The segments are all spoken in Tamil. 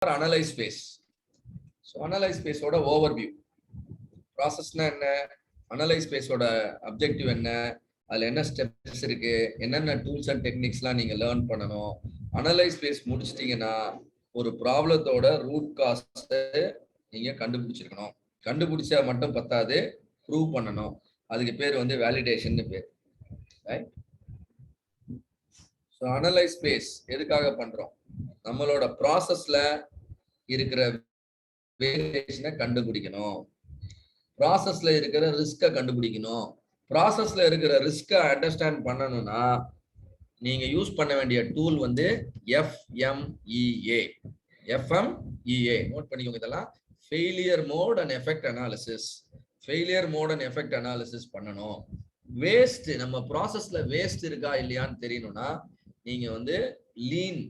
Analyze phase. So analyze phase ஓட overview. Processனா என்ன, analyze phase ஓட objective என்ன, அதுல என்ன ஸ்டெப்ஸ் இருக்கு, என்னென்ன டூல்ஸ் அண்ட் டெக்னிக்ஸ்லாம் நீங்க லேர்ன் பண்ணணும். அனலைஸ் phase முடிச்சிட்டீங்கன்னா ஒரு ப்ராப்ளத்தோட ரூட் காஸ்ட் நீங்க கண்டுபிடிச்சிருக்கணும். கண்டுபிடிச்சா மட்டும் பத்தாது, ப்ரூவ் பண்ணணும். அதுக்கு பேர் வந்து வேலிடேஷன் பேர். ரைட்? ஸோ அனலைஸ் phase எதுக்காக பண்றோம்? நம்மளோட ப்ராசஸ்ல இருக்கிற வேரியேஷனை கண்டுபிடிக்கணும், ப்ராசஸ்ல இருக்கிற ரிஸ்கை கண்டுபிடிக்கணும். ப்ராசஸ்ல இருக்கிற ரிஸ்கை அண்டர்ஸ்டாண்ட் பண்ணணும்னா நீங்க யூஸ் பண்ண வேண்டிய டூல் வந்து FMEA. FMEA நோட் பண்ணிக்கோங்க. இதெல்லாம் failure mode and effect analysis. Failure mode and effect analysis பண்ணணும். வேஸ்ட், நம்ம ப்ராசஸ்ல வேஸ்ட் இருக்கா இல்லையான்னு தெரியணும்னா நீங்க வந்து லீன்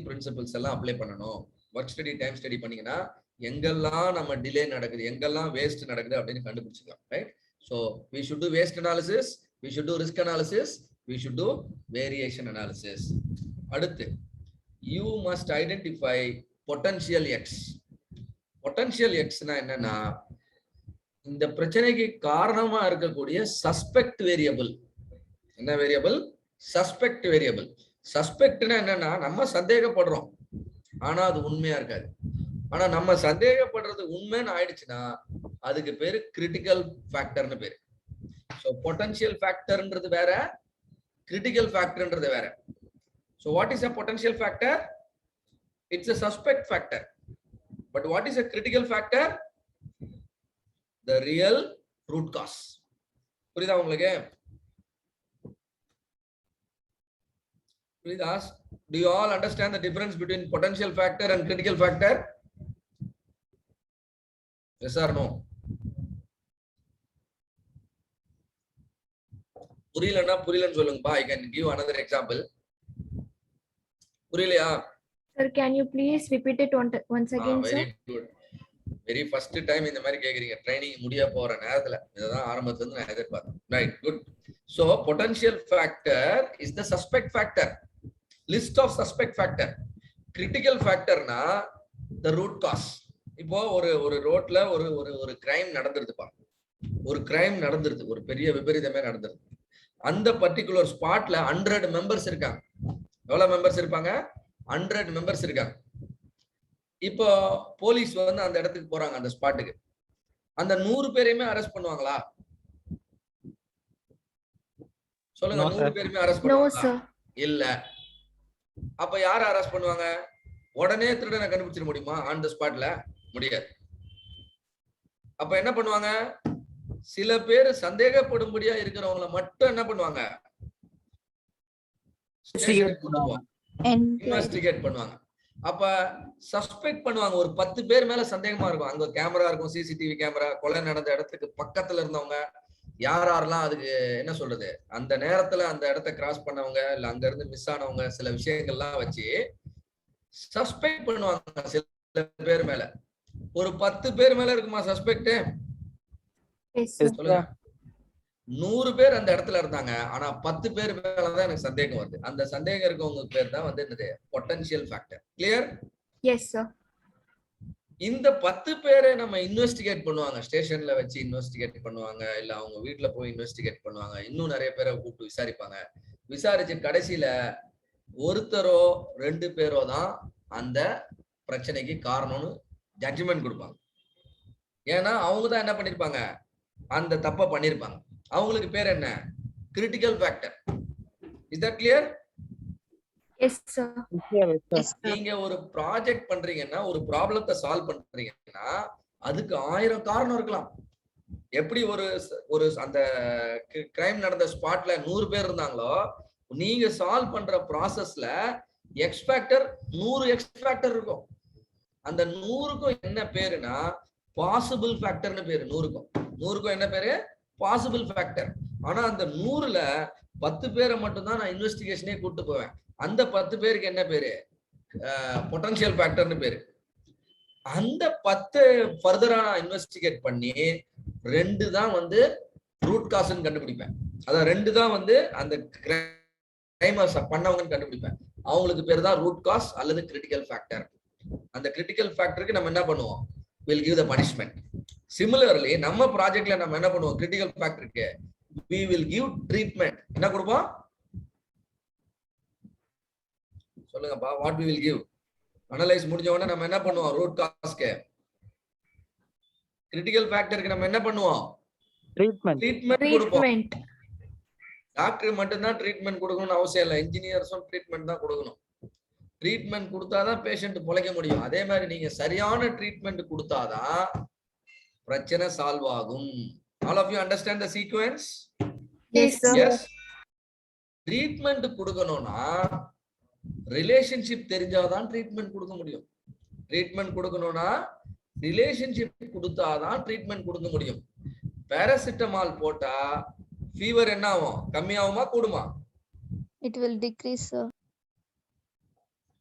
பிரின்சிபல்ஸ் எல்லாம் அப்ளை பண்ணணும். ஒர்க் ஸ்டடி, டைம் ஸ்டடி பண்ணீங்கன்னா எங்கெல்லாம் நம்ம டிலே நடக்குது, எங்கெல்லாம் வேஸ்ட் நடக்குது அப்படின்னு கண்டுபிடிச்சிக்கலாம். Right? So we should do waste analysis, we should do risk analysis, we should do variation analysis. அடுத்து you must identify potential X. potential X னா என்னன்னா இந்த பிரச்சனைக்கு காரணமா இருக்கக்கூடிய சஸ்பெக்ட் வேரியபிள். என்ன வேரியபிள்? Suspect variable. சஸ்பெக்ட்னா என்னன்னா நம்ம சந்தேகப்படுறோம் ஆனா அது உண்மையா இருக்காது. ஆனா நம்ம சந்தேகப்படுறது உண்மைன்னு ஆயிடுச்சுன்னா அதுக்கு பேரு கிரிட்டிக்கல் ஃபேக்டர்னு பேரு. ஸோ பொட்டன்ஷியல் ஃபேக்டர்ன்றது வேற, கிரிட்டிக்கல் ஃபேக்டர்ன்றது வேற. So what is a potential factor? It's a suspect factor. But what is a critical factor? The real root cause. புரியுதா உங்களுக்கு? புரியுதா? Do you all understand the difference between potential factor and critical factor? Yes or no? புரியலன்னா புரியலன்னு சொல்லுங்கப்பா. I can give another example. புரியலையா? Sir, can you please repeat it once again, sir? Very good. Very first time இந்த மாதிரி கேக்குறீங்க. ட்ரைனிங் முடிய போற நேரத்துல இதுதான் ஆரம்பத்துல இருந்து நான் எதிர்பார்த்தேன். Right, good. So potential factor is the suspect factor. List of suspect factor. Critical factor na the root cause. இப்போ ஒரு ரோட்ல ஒரு கிரைம் நடந்துருதுப்பா. ஒரு கிரைம் நடந்துருது, ஒரு பெரிய விபரீதமே நடந்துருது. அந்த பர்டிகுலர் ஸ்பாட்ல 100 மெம்பர்ஸ் இருக்காங்க. எவ்வளவு மெம்பர்ஸ் இருப்பாங்க? 100 மெம்பர்ஸ் இருக்காங்க. இப்போ போலீஸ் வந்து அந்த இடத்துக்கு போறாங்க, அந்த ஸ்பாட்டுக்கு. அந்த 100 பேரையுமே அரெஸ்ட் பண்ணுவாங்களா? சொல்லுங்க. 100 பேருமே அரெஸ்ட் பண்ணுவாங்களா? இல்ல. அப்ப யார அரெஸ்ட் பண்ணுவாங்க? உடனே திருடனை கண்டுபிடிச்சிட முடியுமா ஆன் தி ஸ்பாட்ல? முடியாது. அப்ப என்ன பண்ணுவாங்க? சில பேர் சந்தேகப்படும்படியா இருக்கிறவங்கள மட்டும் என்ன பண்ணுவாங்க? இன்வெஸ்டிகேட் பண்ணுவாங்க. அப்ப சஸ்பெக்ட் பண்ணுவாங்க. ஒரு 10 பேர் மேல சந்தேகமா இருக்கும். அங்க கேமரா இருக்கும், சிசிடிவி கேமரா. கொலை நடந்த இடத்துக்கு பக்கத்துல இருந்தவங்க யாரெல்லாம், அதுக்கு என்ன சொல்றது, அந்த நேரத்துல அந்த இடத்தை கிராஸ் பண்ணவங்க, இல்ல அங்க இருந்து மிஸ் ஆனவங்க, சில விஷயங்கள்லாம் வச்சு சஸ்பெக்ட் பண்ணுவாங்க சில பேர் மேல. ஒரு 10 பேர் மேல இருக்குமா சஸ்பெக்ட்? சொல்லுங்க. 100 பேர் அந்த இடத்துல இருந்தாங்க, ஆனா 10 பேர் மேலதான் எனக்கு சந்தேகம் வருது. அந்த சந்தேகம் இருக்கவங்க பேர் தான் வந்து என்னது? Potential factor. Clear? Yes sir. இந்த 10 பேரை நம்ம இன்வெஸ்டிகேட் பண்ணுவாங்க. ஸ்டேஷன்ல வச்சு இன்வெஸ்டிகேட் பண்ணுவாங்க, இல்ல அவங்க வீட்டுல போய் இன்வெஸ்டிகேட் பண்ணுவாங்க. இன்னும் நிறைய பேரை கூப்பிட்டு விசாரிப்பாங்க. விசாரிச்சு கடைசியில ஒருத்தரோ 2 பேரோ தான் அந்த பிரச்சனைக்கு காரணம்னு ஜட்ஜ்மெண்ட் கொடுப்பாங்க. ஏன்னா அவங்க தான் என்ன பண்ணிருப்பாங்க? அந்த தப்பை பண்ணிருப்பாங்க. அவங்களுக்கு பேர் என்ன? Critical factor. Is that clear? Yes sir. நீங்க ஒரு ப்ராஜெக்ட் பண்றீங்கன்னா, ஒரு ப்ராப்ளத்தை சால்வ் பண்றீங்கன்னா அதுக்கு 1000 காரணம் இருக்கலாம். எப்படி ஒரு அந்த கிரைம் நடந்த ஸ்பாட்ல 100 பேர் இருந்தாங்களோ, நீங்க சால்வ் பண்ற ப்ராசஸ்ல எக்ஸ் ஃபேக்டர் 100 எக்ஸ் ஃபேக்டர் இருக்கும். அந்த 100க்கும் என்ன பேருனா பாசிபிள் ஃபேக்டர்னு பேரு. 100க்கும் என்ன பேரு? Possible factor. ஆனா அந்த 100ல 10 பேரை மட்டும் தான் நான் இன்வெஸ்டிகேஷனே கூட்டு போவேன். அந்த 10 பேருக்கு என்ன பேரு? பொட்டன்ஷியல் ஃபேக்டர்னு பேரு. அந்த 10 ஃபர்தரா நான் இன்வெஸ்டிகேட் பண்ணி 2 தான் வந்து ரூட் காஸ்ன்னு கண்டுபிடிப்பேன். அதான் 2 தான் வந்து அந்த கிரைம் பண்ணவங்கன்னு கண்டுபிடிப்பேன். அவங்களுக்கு பேர் தான் ரூட் காஸ் அல்லது கிரிட்டிக்கல் ஃபேக்டர். அந்த கிரிட்டிக்கல் ஃபேக்டருக்கு நம்ம என்ன பண்ணுவோம், will give the punishment. Similarly நம்ம ப்ராஜெக்ட்ல நம்ம என்ன பண்ணுவோம், critical ஃபேக்டருக்கு we will give treatment. என்ன கொடுப்போம் சொல்லுங்கப்பா, what we will give. Analyse முடிஞ்ச உடனே நம்ம என்ன பண்ணுவோம், ரூட் காஸ்க்கு கிரிட்டிக்கல் ஃபேக்டருக்கு நம்ம என்ன பண்ணுவோம், ட்ரீட்மெண்ட் கொடுப்போம். டாக்டர் மட்டும் தான் ட்ரீட்மெண்ட் கொடுக்கணும்னு அவசியம் இல்லை, இன்ஜினியர்ஸும் ட்ரீட்மெண்ட் தான் கொடுக்கணும். ட்ரீட்மெண்ட் கொடுத்தாதான் பேஷண்ட் பொழைக்க முடியும். அதே மாதிரி நீங்க சரியான ட்ரீட்மெண்ட் கொடுத்தாதான் பிரச்சனை சால்வ் ஆகும். All of you understand the sequence? Yes, sir. Yes. Treatment கொடுக்கணும்னா ரிலேஷன்ஷிப் தெரிஞ்சாதான் ட்ரீட்மெண்ட் கொடுக்க முடியும். ட்ரீட்மெண்ட் கொடுக்கணும்னா ரிலேஷன்ஷிப் கொடுத்தாதான் ட்ரீட்மெண்ட் கொடுக்க முடியும். பேராசிட்டமால் போட்டா ஃபீவர் என்ன ஆகும், கம்மியாகுமா கூடுமா? It will decrease, sir.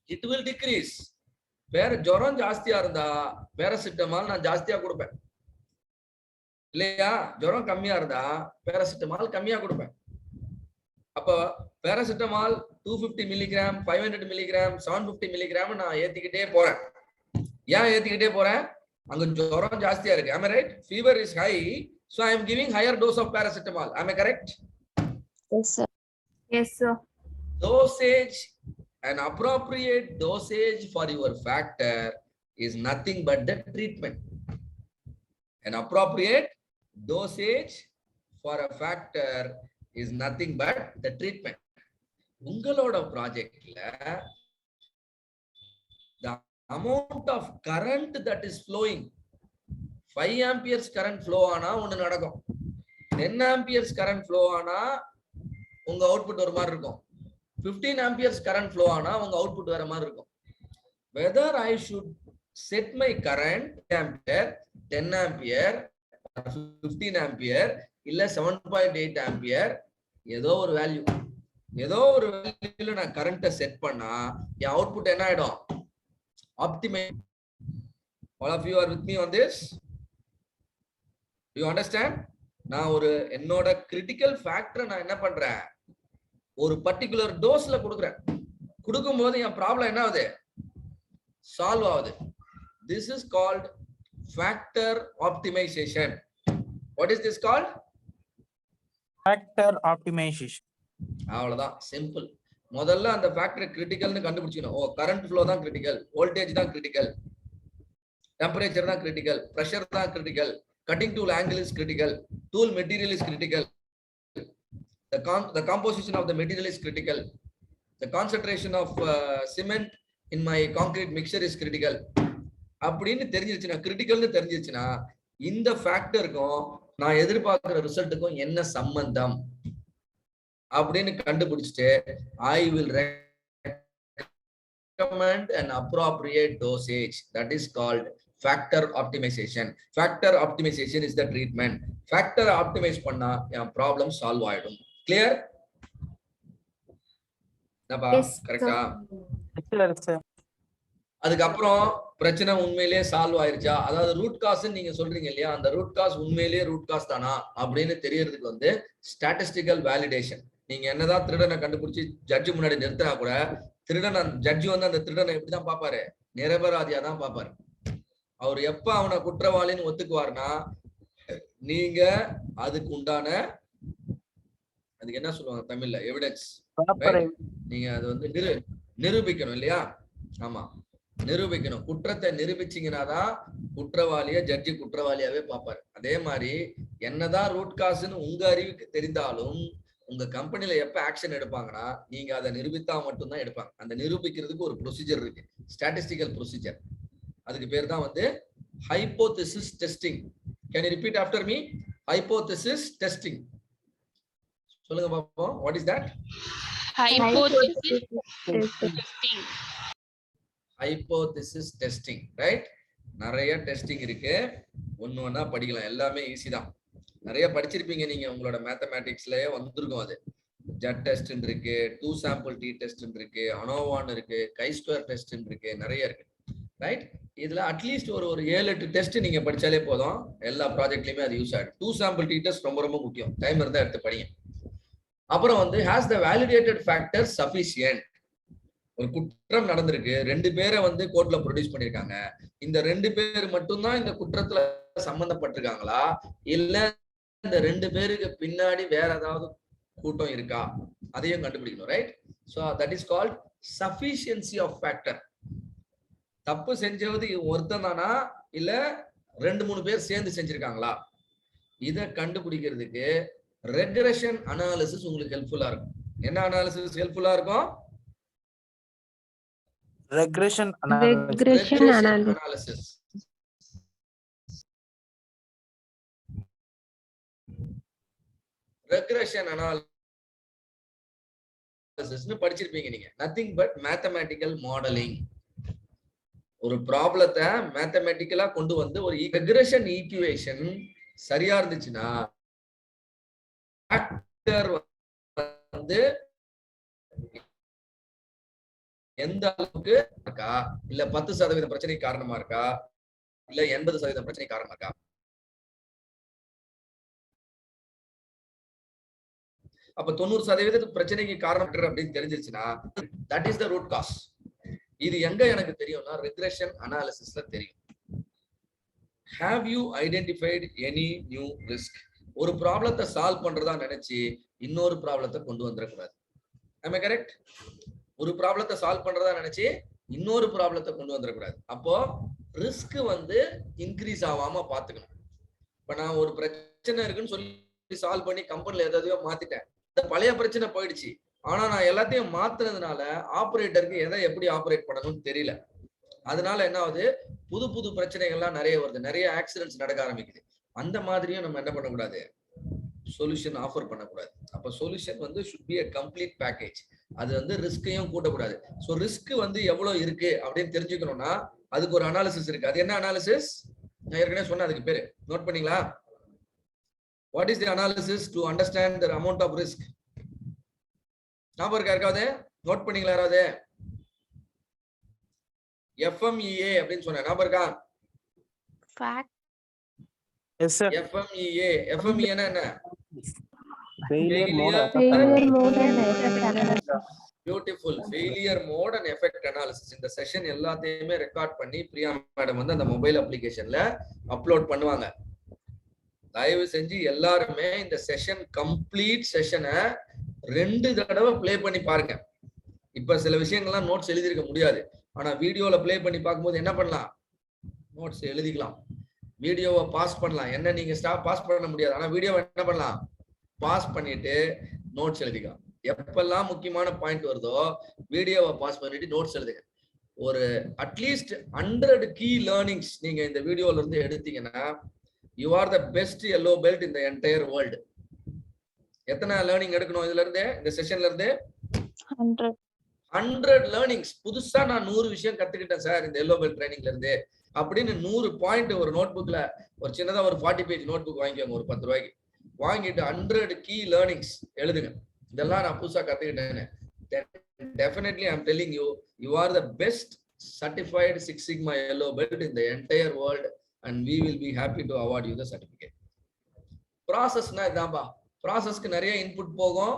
It will decrease. வேற ஜுரம் ஜாஸ்தியா இருந்தா பேராசிட்டமால் நான் ஜாஸ்தியா கொடுப்பேன் இல்லையா, ஜுரம் கம்மியா இருந்தா பேராசிட்டமால் கம்மியா கொடுப்பேன். அப்ப பேராசிட்டமால் 250 மில்லிகிராம், 500 மில்லிகிராம், 750 மில்லிகிராம் நான் ஏத்திக்கிட்டே போறேன். ஏன் ஏத்திக்கிட்டே போறேன், அங்க ஜுரம் ஜாஸ்தியா இருக்கு. Am I right? Fever is high, so I am giving higher dose of paracetamol. Am I correct? Yes, sir. Yes, sir. Dosage, an appropriate dosage for your factor is nothing but the treatment. An appropriate dosage for a factor is nothing but the treatment. உங்களோட ப்ராஜெக்ட்ல the amount of current that is flowing, 5 amperes current flow ஆனா ஒண்ணு நடக்கும், 10 amperes current flow ஆனா உங்க அவுட்புட் ஒரு மாதிரி இருக்கும், 15 amperes current flow ஆனா உங்க அவுட்புட் வேற மாதிரி இருக்கும். Whether I should set my current ampere 10 ampere, 15 ampere இல்ல 7.8 ampere, ஏதோ ஒரு வேல்யூல நான் கரண்ட்டை செட் பண்ணா என் அவுட்புட் என்ன ஆயிடும், optimise. All of you are with me on this? Do you understand? நான் ஒரு என்னோட கிரிட்டிக்கல் ஃபேக்டரை நான் என்ன பண்றேன், ஒரு பர்டிகுலர் டோஸ்ல கொடுக்குறேன். கொடுக்கும்போது என் ப்ராப்ளம் என்ன ஆகுது, சால்வ் ஆகுது. This is called factor optimization. What is this called? Factor optimization. அவ்வளவுதான், சிம்பிள். முதல்ல அந்த ஃபேக்டர் கிரிட்டிக்கல்னு கண்டுபிடிச்சிக்கணும். ஓ, கரண்ட் ஃப்ளோ தான் கிரிட்டிக்கல், வோல்டேஜ் தான் கிரிட்டிக்கல், டெம்பரேச்சர் தான் கிரிட்டிக்கல், பிரஷர் தான் critical, cutting tool angle is critical, tool material is critical, the composition of the material is critical, the concentration of cement in my concrete mixture is critical. அப்படின்னு தெரிஞ்சிருச்சுன்னா, கிரிட்டிக்கல்னு தெரிஞ்சிருச்சுன்னா இந்த ஃபேக்டருக்கும் நான் எதிர்பார்க்கிற ரிசல்ட்டுக்கும் என்ன சம்பந்தம் அப்படின்னு கண்டுபிடிச்சிட்டு I will recommend an appropriate dosage. That is called factor optimization. Factor optimization is the treatment. Factor optimize பண்ணா என் ப்ராப்ளம் சால்வ் ஆயிடும். கிளியர்? கரெக்டா? அதுக்கப்புறம் பிரச்சனை உண்மையிலேயே சால்வ் ஆயிருச்சா, அதாவது ரூட் காஸ் நீங்க சொல்றீங்க இல்லையா, அந்த ரூட் காஸ் உண்மையிலேயே ரூட் காஸ் தானா அப்படின்னு தெரியறதுக்கு வந்து ஸ்டாட்டிஸ்டிக்கல் வேலிடேஷன். நீங்க என்னதான் திருடனை கண்டுபிடிச்சு ஜட்ஜு முன்னாடி நிறுத்தினா கூட திருடன் ஜட்ஜு வந்து அந்த திருடனை எப்படிதான் பாப்பாரு, நிரபராதியா தான் பாப்பாரு. அவர் எப்ப அவனை குற்றவாளின்னு ஒத்துக்குவார்னா, நீங்க அதுக்கு உண்டான, அதுக்கு என்ன சொல்லுவாங்க தமிழ்ல, எவிடன்ஸ். நீங்க அது வந்து நிரூபிக்கணும் இல்லையா? ஆமா, நிரூபிக்கணும். குற்றத்தை நிரூபிச்சீங்கன்னாதான் குற்றவாளிய ஜட்ஜி குற்றவாளியாவே பார்ப்பாரு. அதே மாதிரி என்னதான் ரூட் காஸ்ன்னு உங்க அறிவுக்கு தெரிந்தாலும் உங்க கம்பெனில எப்ப ஆக்ஷன் எடுப்பாங்கன்னா நீங்க அதை நிரூபித்தா மட்டும்தான் எடுப்பாங்க. அந்த நிரூபிக்கிறதுக்கு ஒரு ப்ரொசீஜர் இருக்கு, ஸ்டாட்டிஸ்டிக்கல் ப்ரொசீஜர். அதுக்கு பேர் தான் வந்து hypothesis testing. Can you repeat after me? Hypothesis testing. சொல்லுங்க பாப்போம். What is that? Hypothesis testing. Hypothesis testing, right? நிறைய டெஸ்டிங் இருக்கு, ஒன்னு ஒன்னா படிக்கலாம். எல்லாமே ஈஸி தான். நிறைய படிச்சிருப்பீங்க நீங்க, உங்களோட மேத்தமேட்டிக்ஸ்லயே வந்திருக்கும். அது ஜட் டெஸ்ட் இருக்கு, 2 sample t டெஸ்ட் இருக்கு, அனோவான் இருக்கு, chi-square டெஸ்ட் இருக்கு, நிறைய இருக்கு, ரைட்? இதுல அட்லீஸ்ட் ஒரு 7-8 டெஸ்ட் நீங்க படிச்சாலே போதும். எல்லா ப்ராஜெக்ட்லயுமே அது யூஸ் ஆகும். 2 sample t டெஸ்ட் ரொம்ப ரொம்ப முக்கியம். டைம் இருந்தா எடுத்து படிங்க. அப்புறம் வந்து has the validated factor sufficient? ஒரு குற்றம் நடந்திருக்கு, 2 பேரை வந்து கோர்ட்ல ப்ரொடியூஸ் பண்ணிருக்காங்க. இந்த 2 பேர் மட்டும்தான் இந்த குற்றத்துல சம்பந்தப்பட்டிருக்காங்களா, இல்ல இந்த 2 பேருக்கு பின்னாடி வேற ஏதாவது கூட்டம் இருக்கா, அதையும் கண்டுபிடிக்கணும். Right? So that is called sufficiency of factor. தப்பு செஞ்சது ஒருத்தன் தானா, இல்ல 2-3 பேர் சேர்ந்து செஞ்சிருக்காங்களா, இத கண்டுபிடிக்கிறதுக்கு ரெக்ரெஷன் அனாலிசிஸ் உங்களுக்கு ஹெல்ப்ஃபுல்லா இருக்கும். என்ன அனாலிசிஸ் ஹெல்ப்ஃபுல்லா இருக்கும்? Regression Regression analysis. Analysis. Regression அனாலிசிஸ்னு படிச்சிருப்பீங்க நீங்க. Nothing but mathematical modelling. ஒரு ப்ராப்ளத்தை மேத்தமேட்டிக்கலா கொண்டு வந்து ஒரு ரெக்ரெஷன் ஈக்குவேஷன் சரியா இருந்துச்சுன்னா வந்து எந்த அளவுக்கு இருக்கா, இல்ல 10% பிரச்சனைக்கு காரணமா இருக்கா, இல்ல 80% பிரச்சனை காரணமா இருக்கா. அப்ப 90% பிரச்சனைக்கு காரணம் அப்படின்னு தெரிஞ்சிருச்சுன்னா that is the root cause. இது எங்க எனக்கு தெரியும்னா ரெக்ரெஷன் அனாலிசிஸ்ல தெரியும். Have you identified any new risk? ஒரு ப்ராப்ளத்தை சால்வ் பண்றதா நினைச்சு இன்னொரு ப்ராப்ளத்தை கொண்டு வந்துடக்கூடாது. am I correct? ஒரு ப்ராப்ளத்தை சால்வ் பண்றதா நினைச்சு இன்னொரு ப்ராப்ளத்தை கொண்டு வந்துடக்கூடாது. அப்போ ரிஸ்க் வந்து இன்க்ரீஸ் ஆகாம பாத்துக்கணும். இப்ப நான் ஒரு பிரச்சனை இருக்குன்னு சொல்லி சால்வ் பண்ணி கம்பெனில எதையோ மாத்திட்டேன், இந்த பழைய பிரச்சனை போயிடுச்சு. ஆனா நான் எல்லாத்தையும் மாத்துனதுனால ஆபரேட்டருக்கு எதை எப்படி ஆபரேட் பண்ணணும்னு தெரியல. அதனால என்ன ஆகுது, புது புது பிரச்சனைகள்லாம் நிறைய வருது, நிறைய ஆக்சிடென்ட்ஸ் நடக்க ஆரம்பிக்குது. அந்த மாதிரியும் நம்ம என்ன பண்ணக்கூடாது, சொல்யூஷன் ஆஃபர் பண்ணக்கூடாது. அப்ப சொல்யூஷன் வந்து should be a complete package. அது வந்து ரிஸ்கையும் கூட்டக்கூடாது. ஸோ ரிஸ்க் வந்து எவ்வளவு இருக்கு அப்படின்னு தெரிஞ்சுக்கணும்னா அதுக்கு ஒரு அனாலிசிஸ் இருக்கு. அது என்ன அனாலிசிஸ்? நான் ஏற்கனவே சொன்னேன், அதுக்கு பேரு நோட் பண்ணீங்களா? What is the analysis to understand the amount of risk? ஞாபகம் இருக்கா யாருக்காவது? நோட் பண்ணீங்களா யாராவது? FMEA அப்படின்னு சொன்னேன், ஞாபகம் இருக்கா? Fact. Yes, sir. FMEA. FMEA னா என்ன? Failure mode. Failure mode and effect analysis. Beautiful. Failure mode and effect analysis. இந்த செஷன் எல்லாத்தையுமே ரெக்கார்ட் பண்ணி பிரியா மேடம் வந்து அந்த மொபைல் அப்ளிகேஷன்ல அப்லோட் பண்ணுவாங்க. தயவு செஞ்சு எல்லாருமே இந்த செஷன் கம்ப்ளீட் செஷனை 2 தடவை ப்ளே பண்ணி பாருங்க. இப்ப சில விஷயங்கள்லாம் நோட்ஸ் எழுதிருக்க முடியாது, ஆனா வீடியோல ப்ளே பண்ணி பார்க்கும்போது என்ன பண்ணலாம், நோட்ஸ் எழுதிக்கலாம். வீடியோவை பாஸ் பண்ணலாம். என்ன நீங்க பாஸ் பண்ண முடியாது, ஆனா வீடியோவை என்ன பண்ணலாம், பாஸ் பண்ணிட்டு நோட்ஸ் எழுதிக்கலாம். எப்பெல்லாம் முக்கியமான பாயிண்ட் வருதோ வீடியோவை பாஸ் பண்ணிட்டு நோட்ஸ் எழுதுங்க. ஒரு அட்லீஸ்ட் 100 கீ லேர்னிங்ஸ் நீங்க இந்த வீடியோல இருந்து எடுத்தீங்கன்னா you are the best yellow belt in the entire world. எத்தனை லேர்னிங் எடுக்கணும் இதுல இருந்து, இந்த செஷன்ல இருந்து? 100 லேர்னிங்ஸ். புதுசா நான் 100 விஷயம் கத்துக்கிட்டேன் சார் இந்த yellow belt ட்ரைனிங்ல இருந்து அப்படின்னு 100 பாயிண்ட் ஒரு நோட் புக்ல, ஒரு சின்னதா ஒரு 40 பேஜ் நோட் புக் வாங்கிக்கோங்க, ஒரு 10 ரூபாய்க்கு வாங்கிட்டு 100 கீ லேர்னிங்ஸ் எழுதுங்க. இதெல்லாம் நான் புதுசா கத்துக்கிட்டேன்னு. Definitely I'm telling you, you are the best certified Six Sigma yellow belt in the entire world and we will be happy to award you the certificate. ப்ராசஸ்னா இதான்பா. ப்ராசஸ்க்கு நிறைய இன்புட் போகும்,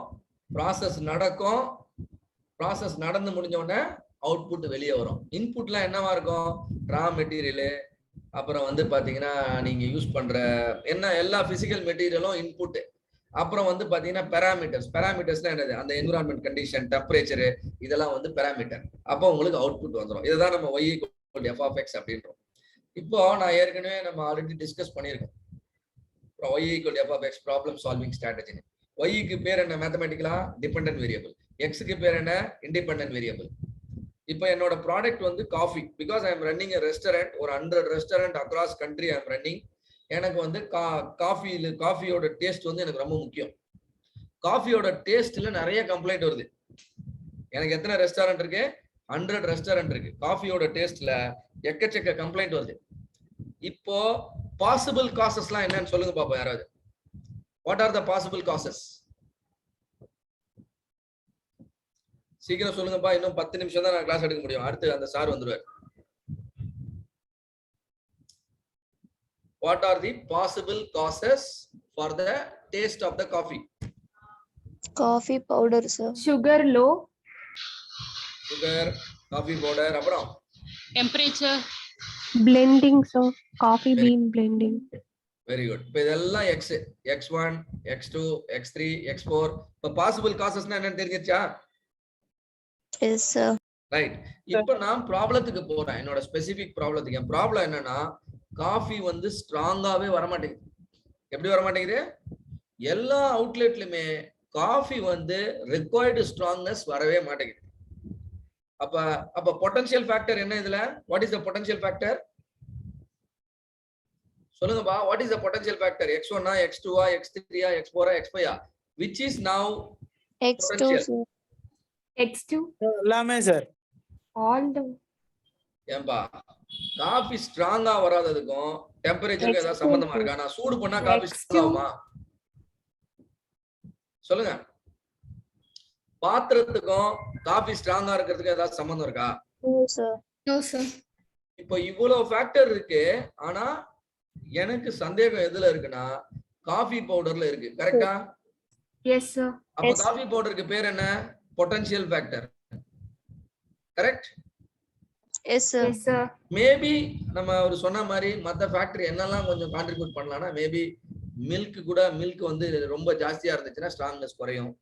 ப்ராசஸ் நடக்கும், ப்ராசஸ் நடந்து முடிஞ்ச உடனே அவுட்புட் வெளியே வரும். இன்புட்லாம் என்னவா இருக்கும், ரா மெட்டீரியல், அப்புறம் வந்து பாத்தீங்கன்னா நீங்க யூஸ் பண்ற என்ன எல்லா பிசிக்கல் மெட்டீரியலும் இன்புட். அப்புறம் வந்து பாத்தீங்கன்னா பெராமீட்டர்ஸ்னா என்னது, அந்த என்விரான்மெண்ட் கண்டிஷன், டெம்பரேச்சர், இதெல்லாம் வந்து பெராமீட்டர். அப்போ உங்களுக்கு அவுட்புட் வந்துடும். இதுதான் நம்ம y = f of x அப்படின்றோம். இப்போ நான் ஏற்கனவே நம்ம ஆல்ரெடி டிஸ்கஸ் பண்ணியிருக்கோம் y = f of x problem solving strategy. y-க்கு பேர் என்ன மேத்தமெட்டிக்கலா? Dependent variable. x-க்கு பேர் என்ன? Independent variable. இப்போ என்னோட ப்ராடக்ட் வந்து coffee. Because I am running a restaurant, ஒரு 100 restaurant across country I am running. எனக்கு வந்து காஃபியோட டேஸ்ட் வந்து எனக்கு ரொம்ப முக்கியம். காஃபியோட டேஸ்ட்ல நிறைய கம்ப்ளைண்ட் வருது. எனக்கு எத்தனை ரெஸ்டாரண்ட் இருக்கு? 100 ரெஸ்டாரண்ட் இருக்கு. காஃபியோட டேஸ்ட்ல எக்கச்சக்க கம்ப்ளைண்ட் வருது. இப்போ பாசிபிள் காசஸ்லாம் என்னன்னு சொல்லுங்க பாப்போம் யாராவது. What are the possible causes? சீக்கிரம் சொல்லுங்கப்பா, இன்னும் 10 நிமிஷம் தான் நான் கிளாஸ் எடுக்க முடியும், அடுத்து அந்த சார் வந்துருவார். What are the possible causes for the taste of the coffee? Coffee powder, sir. Sugar low. sugar, coffee powder, அப்புறம் temperature, Blending, sir. Coffee Very- bean blending. Very good. இப்போ இதெல்லாம் x, x1, x2, x3, x4. இப்போ பாசிபிள் காசஸ்னா என்னன்னு தெரிஞ்சிருச்சா? Yes, sir. ரைட். இப்போ நான் ப்ராப்ளத்துக்கு போறேன். என்னோட ஸ்பெசிபிக் ப்ராப்ளத்துக்கு. என் ப்ராப்ளம் என்னன்னா காஃபி வந்து ஸ்ட்ராங்காவே வர மாட்டேங்குது. எப்படி வர மாட்டேங்குது? எல்லா அவுட்லெட்லயுமே காஃபி வந்து ரிக்வயர்டு ஸ்ட்ராங்னஸ் வரவே மாட்டேங்குது. அப்ப பொட்டன்ஷியல் ஃபேக்டர் என்ன இதுல? What is the potential factor? சொல்லுங்கப்பா. What is the potential factor? x1 ஆ, x2 ஆ, x3 ஆ, x4 ஆ, x5 ஆ? which is now X2, Potential. sir. X2. எல்லாமே சார். All the ஏன்பா காஃபி ஸ்ட்ராங்கா வராததுக்கும் டெம்பரேச்சருக்கு ஏதாவது சம்பந்தமா இருக்கா? நான் சூடு பண்ணா காஃபி X2. ஸ்ட்ராங் ஆகுமா? சொல்லுங்க. பாத்திரத்துக்கும் காஃபி ஸ்ட்ராங்கா இருக்கிறதுக்கு ஏதாவது சம்பந்தம் இருக்கா? No, sir. No, sir. இப்போ இவ்வளவு ஃபேக்டர் இருக்கு. ஆனா எனக்கு சந்தேகம் எதுல இருக்குன்னா காஃபி பவுடர்ல இருக்கு. கரெக்டா? Yes, sir. அப்ப Yes. காஃபி பவுடருக்கு பேர் என்ன? Potential factor. Correct? Yes, sir. Yes, sir. Maybe நம்ம ஒரு சொன்ன மாதிரி மத்த ஃபேக்டர் என்னெல்லாம் கொஞ்சம் கான்ட்ரிபியூட் பண்ணலாம்னா மேபி மில்க் வந்து ரொம்ப ஜாஸ்தியா இருந்துச்சுன்னா ஸ்ட்ராங்னஸ் குறையும்.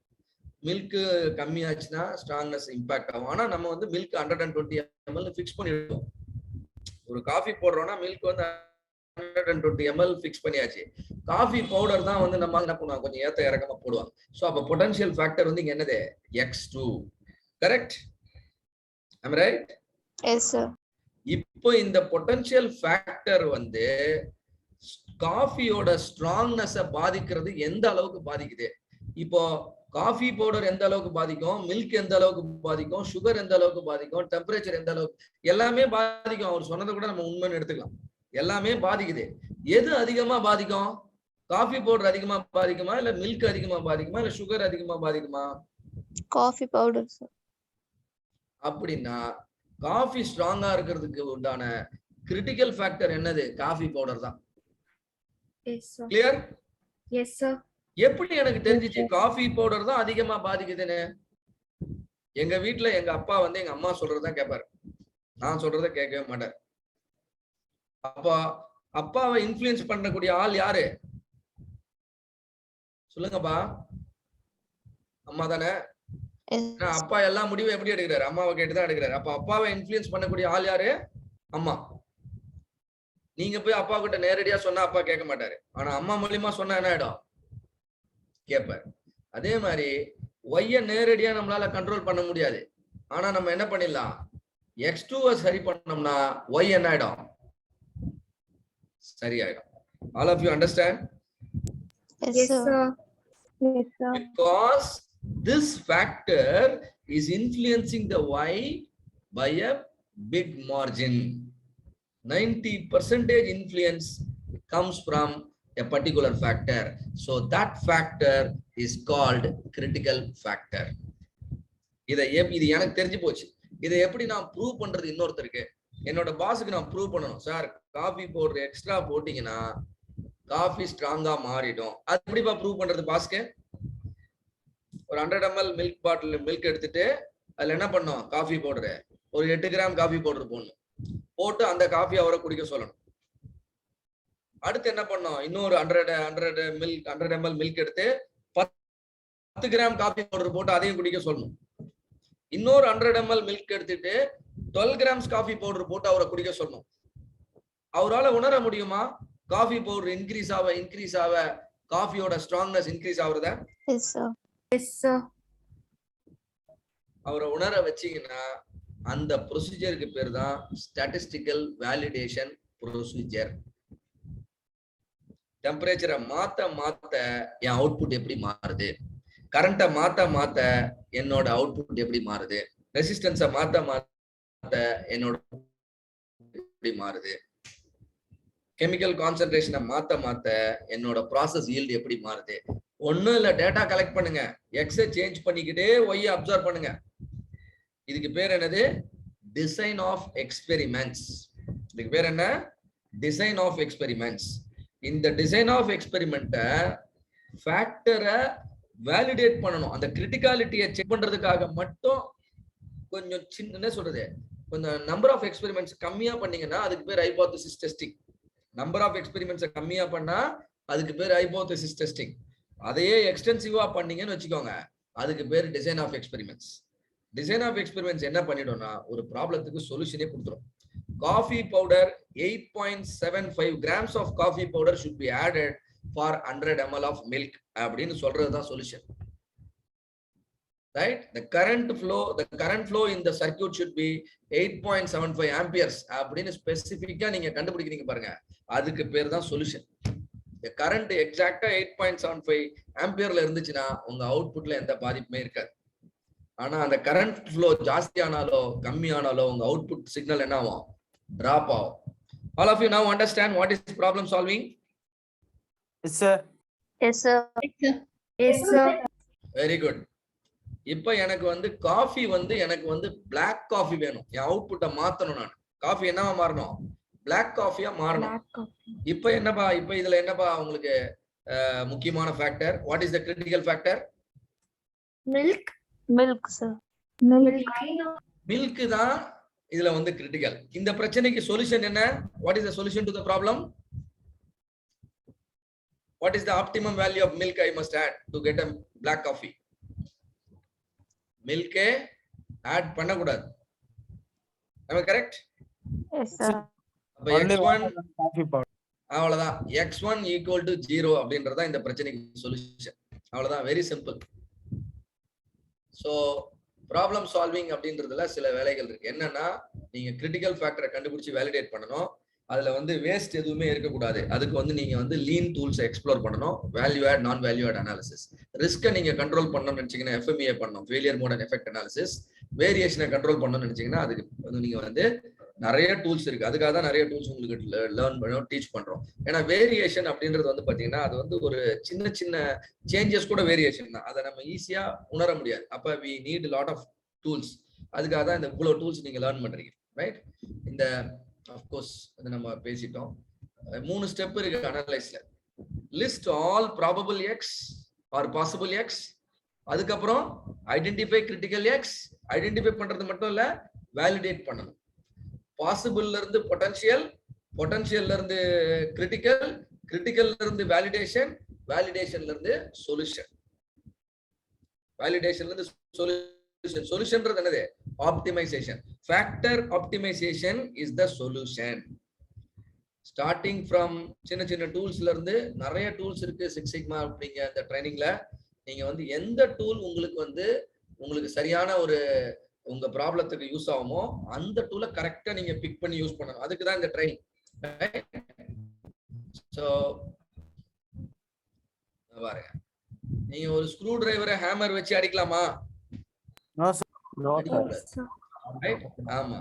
மில்க் கம்மியாச்சுன்னா ஸ்ட்ராங்னஸ் இம்பாக்ட் ஆகும். ஆனா நம்ம வந்து மில்க் 120 ml ஃபிக்ஸ் பண்ணிடுவோம். ஒரு காஃபி போடுறோம்னா மில்க் வந்து 120 ml ஃபிக்ஸ் பண்ணியாச்சு. காஃபி பவுடர் தான் வந்து நம்ம என்ன பண்ணுவாங்க, கொஞ்சம் ஏத்த இறக்கமா போடுவாங்க. ஸோ அப்போ பொட்டன்ஷியல் ஃபேக்டர் வந்து இங்க என்னது? x2. Correct? am I right? Yes, sir. இப்போ இந்த பொட்டன்ஷியல் ஃபேக்டர் வந்து காஃபியோட ஸ்ட்ராங்னஸை பாதிக்கிறது எந்த அளவுக்கு பாதிக்குது? இப்போ காஃபி பவுடர் எந்த அளவுக்கு பாதிக்கும், மில்க் எந்த அளவுக்கு பாதிக்கும், சுகர் எந்த அளவுக்கு பாதிக்கும், டெம்பரேச்சர் எந்த அளவுக்கு, எல்லாமே பாதிக்கும். அவர் சொன்னதை கூட நம்ம உண்மைன்னு எடுத்துக்கலாம். எல்லாமே பாதிக்குது. எது அதிகமா பாதிக்கும்? காஃபி பவுடர் அதிகமா பாதிக்குமா, இல்ல மில்க் அதிகமா பாதிக்குமா, இல்ல சுகர் அதிகமா பாதிக்குமா? Coffee powder, sir. அப்படின்னா காஃபி ஸ்ட்ராங்கா இருக்கிறதுக்கு உண்டான கிரிட்டிக்கல் ஃபேக்டர் என்னது? காஃபி பவுடர் தான். Yes, sir. Clear? Yes, sir. எப்படி எனக்கு தெரிஞ்சிச்சு காஃபி பவுடர் தான் அதிகமா பாதிக்குதுன்னு? எங்க வீட்டுல எங்க அப்பா வந்து எங்க அம்மா சொல்றதுதான் கேட்பாரு. நான் சொல்றத கேட்கவே மாட்டார். அப்பா அப்பாவை இன்ஃப்ளூயன்ஸ் பண்ணக்கூடிய ஆள் யாரு? சொல்லுங்கப்பா. அம்மா தானே? Yes. அப்பா எல்லா முடிவும் எப்படி எடுக்கிறாரு? அம்மாவை கேட்டுதான் எடுக்கிறாரு. அப்ப அப்பாவை இன்ஃப்ளூயன்ஸ் பண்ணக்கூடிய ஆள் யாரு? அம்மா. நீங்க போய் அப்பா கிட்ட நேரடியா சொன்னா அப்பா கேட்க மாட்டாரு. ஆனா அம்மா மூலியமா சொன்னா என்ன ஆயிடும்? கேட்பாரு. அதே மாதிரி ஒய்ய நேரடியா நம்மளால கண்ட்ரோல் பண்ண முடியாது. ஆனா நம்ம என்ன பண்ணிடலாம்? x2 சரி பண்ணோம்னா ஒய் என்ன ஆயிடும்? சரியாயிடும். All of you understand? Yes, Yes, sir. sir. Yes, sir. Because this factor is influencing the y by a big margin. 90% influence comes from a particular factor. So that factor is called critical factor. இது எனக்கு தெரிஞ்சு போச்சு. இதை எப்படி நான் ப்ரூவ் பண்றது? இன்னொருத்தருக்கு, என்னோட பாஸுக்கு நான் ப்ரூவ் பண்ணணும். சார் காஃபி பவுடர் எக்ஸ்ட்ரா போட்டீங்கன்னா காஃபி ஸ்ட்ராங்கா மாறிடும். அது எப்படிப்பா ப்ரூவ் பண்றது பாஸ்க்கு? ஒரு 100 ml மில்க் பாட்டில் மில்க் எடுத்துட்டு அதுல என்ன பண்ணும்? காஃபி பவுடரு ஒரு 8 கிராம் காஃபி பவுடர் போடணும். போட்டு அந்த காஃபி அவரை குடிக்க சொல்லணும். அடுத்து என்ன பண்ணும்? இன்னொரு 100 ml மில்க் எடுத்து 10 கிராம் காஃபி பவுடர் போட்டு அதையும் குடிக்க சொல்லணும். இன்னொரு 100 ml மில்க் எடுத்துட்டு 12 கிராம்ஸ் காஃபி பவுடர் போட்டு அவரை குடிக்க சொல்லணும். அவரால் உணர முடியுமா காஃபி பவுடர் இன்க்ரீஸ் ஆக காஃபியோட ஸ்ட்ராங்னஸ் இன்க்ரீஸ் ஆகுறத? Yes, sir. Yes, sir. அவரை உணர வச்சீங்கன்னா அந்த ப்ரொசீஜருக்கு பேர் தான் ஸ்டாட்டிஸ்டிக்கல் வேலிடேஷன் ப்ரொசீஜர். டெம்பரேச்சரை மாத்த என் அவுட்புட் எப்படி மாறுது, கரண்ட்டை மாத்த என்னோட அவுட்புட் எப்படி மாறுது, ரெசிஸ்டன்ஸை மாத்த என்னோட எப்படி மாறுது, கெமிக்கல் கான்சென்ட்ரேஷனை மாத்த என்னோட ப்ராசஸ் ஈல்டு எப்படி மாறுது. ஒன்னும் இல்ல, டேட்டா கலெக்ட் பண்ணுங்க, எக்ஸை சேஞ்ச் பண்ணிக்கிட்டே ஒய் அப்சர்வ் பண்ணுங்க. இதுக்கு பேர் என்னது? Design of experiments. இதுக்கு பேர் என்ன? Design of experiments. இந்த டிசைன் ஆஃப் எக்ஸ்பெரிமெண்ட்டை ஃபேக்டரை வேலிடேட் பண்ணணும். அந்த கிரிட்டிகாலிட்டியை செக் பண்றதுக்காக மட்டும் கொஞ்சம் சின்ன என்ன சொல்றது, கொஞ்சம் நம்பர் ஆஃப் எக்ஸ்பெரிமெண்ட்ஸ் கம்மியா பண்ணீங்கன்னா அதுக்கு பேர் ஹைபோதசிஸ் டெஸ்டிங். நம்பர் ஆஃப் எக்ஸ்பெரிமெண்ட்ஸை கம்மியா பண்ணா அதுக்கு பேர் ஹைபோதசிஸ் டெஸ்டிங். அதையே எக்ஸ்டென்சிவா பண்ணீங்கன்னு வச்சுக்கோங்க, அதுக்கு பேர் design of experiments. Design of experiments என்ன பண்ணிடும்னா ஒரு ப்ராப்ளத்துக்கு சொல்யூஷனே கொடுத்துரும். Coffee powder 8.75 grams of coffee powder should be added for 100 ml of milk அப்படின்னு சொல்றதுதான் solution. Right? The current flow in the circuit should be 8.75 amperes அப்படின்னு ஸ்பெசிபிக்கா நீங்க கண்டுபிடிக்கிறீங்க பாருங்க, அதுக்கு பேர் தான் சொல்யூஷன். The current எக்ஸாக்டா 8.75 ஆம்பியர்ல இருந்துச்சுன்னா உங்க அவுட்புட்ல எந்த பாதிப்புமே இருக்காது. ஆனா அந்த கரண்ட் ஃப்ளோ ஜாஸ்தி ஆனாலோ கம்மி ஆனாலோ உங்க அவுட்புட் சிக்னல் என்ன ஆகும், டிராப் ஆகும். All of you now understand what is problem solving? Yes, sir. Yes, sir. Yes, sir. Very good. இப்போ எனக்கு வந்து காஃபி வந்து எனக்கு வந்து பிளாக் காஃபி வேணும், என் அவுட்புட்டை மாத்தணும். நான் காஃபி என்னவா மாறணும், பிளாக் காஃபியா மாறணும். Black coffee. இப்போ என்னப்பா, இப்போ இதுல என்னப்பா உங்களுக்கு முக்கியமான factor, what is the critical factor? Milk. Milk, sir. Milk தான் இதுல வந்து கிரிட்டிக்கல். இந்த பிரச்சனைக்கு சொல்யூஷன் என்ன? What is the solution to the problem? What is the optimum value of milk I must add to get a black coffee? Milk add பண்ணக்கூடாது. Am I correct? Yes, sir. அப்ப Only x1 coffee powder. அவ்வளவுதான், x1 equal to 0 அப்படின்றதா இந்த பிரச்சனைக்கு சொல்யூஷன். அவ்வளவுதான், very simple. So problem solving அப்படின்றதுல சில வேலைகள் இருக்கு. என்னன்னா நீங்க கிரிட்டிக்கல் ஃபேக்டரை கண்டுபிடிச்சு வேலிடேட் பண்ணணும். அதுல வந்து வேஸ்ட் எதுவுமே இருக்கக்கூடாது. அதுக்கு வந்து நீங்க வந்து லீன் டூல்ஸ் எக்ஸ்ப்ளோர் பண்ணணும். வேல்யூ ஆட், நான் வேல்யூ ஆட் அனாலிசிஸ். ரிஸ்க்கை நீங்க கண்ட்ரோல் பண்ணணும்னு நினைச்சீங்கன்னா FMEA பண்ணணும், failure mode and effect analysis. வேரியேஷனை கண்ட்ரோல் பண்ணணும்னு நினைச்சீங்கன்னா அதுக்கு வந்து நீங்க வந்து நிறைய டூல்ஸ் இருக்கு. அதுக்காக தான் நிறைய டூல்ஸ் உங்களுக்கு லேர்ன் பண்ணணும், டீச் பண்றோம். ஏன்னா வேரியேஷன் அப்படின்றது வந்து பாத்தீங்கன்னா அது வந்து ஒரு சின்ன சின்ன சேஞ்சஸ் கூட வேரியேஷன் தான், அதை நம்ம ஈஸியா உணர முடியாது. அப்ப we need lot of tools. அதுக்காக தான் இந்த இவ்வளவு டூல்ஸ் நீங்க லேர்ன் பண்றீங்க, ரைட்? இந்த அஃப்கோர்ஸ் அது நம்ம பேசிட்டோம். 3 ஸ்டெப் இருக்கு அனலைஸ்ல. List all probable X or possible X, அதுக்கப்புறம் ஐடென்டிஃபை கிரிட்டிக்கல் எக்ஸ். ஐடென்டிஃபை பண்றது மட்டும் இல்ல, வேலிடேட் பண்ணணும். பாசிபிள்ல இருந்து பொட்டன்ஷியல், பொட்டன்ஷியல்ல இருந்து கிரிட்டிக்கல், கிரிட்டிக்கல்ல இருந்து வேலிடேஷன், வேலிடேஷன்ல இருந்து சொல்யூஷன், வேலிடேஷன்ல இருந்து சொல்யூஷன். சொல்யூஷன்ன்றது என்னது? Optimisation. Factor optimisation is the solution. Starting from சின்ன சின்ன டூல்ஸ்ல இருந்து நிறைய டூல்ஸ் இருக்கு. 6 சிக்மா அப்படிங்க இந்த ட்ரைனிங்ல நீங்க வந்து எந்த டூல் உங்களுக்கு சரியான ஒரு உங்க ப்ராப்ளத்துக்கு யூஸ் ஆகுமோ அந்த டூலை கரெக்டா நீங்க பிக் பண்ணி யூஸ் பண்ணணும். அதுக்கு தான் இந்த ட்ரைனிங். சோ பாருங்க, நீங்க ஒரு ஸ்க்ரூ டிரைவரை ஹேமர் வச்சு அடிக்கலாமா? No, sir. No, sir. Right? ஆமா,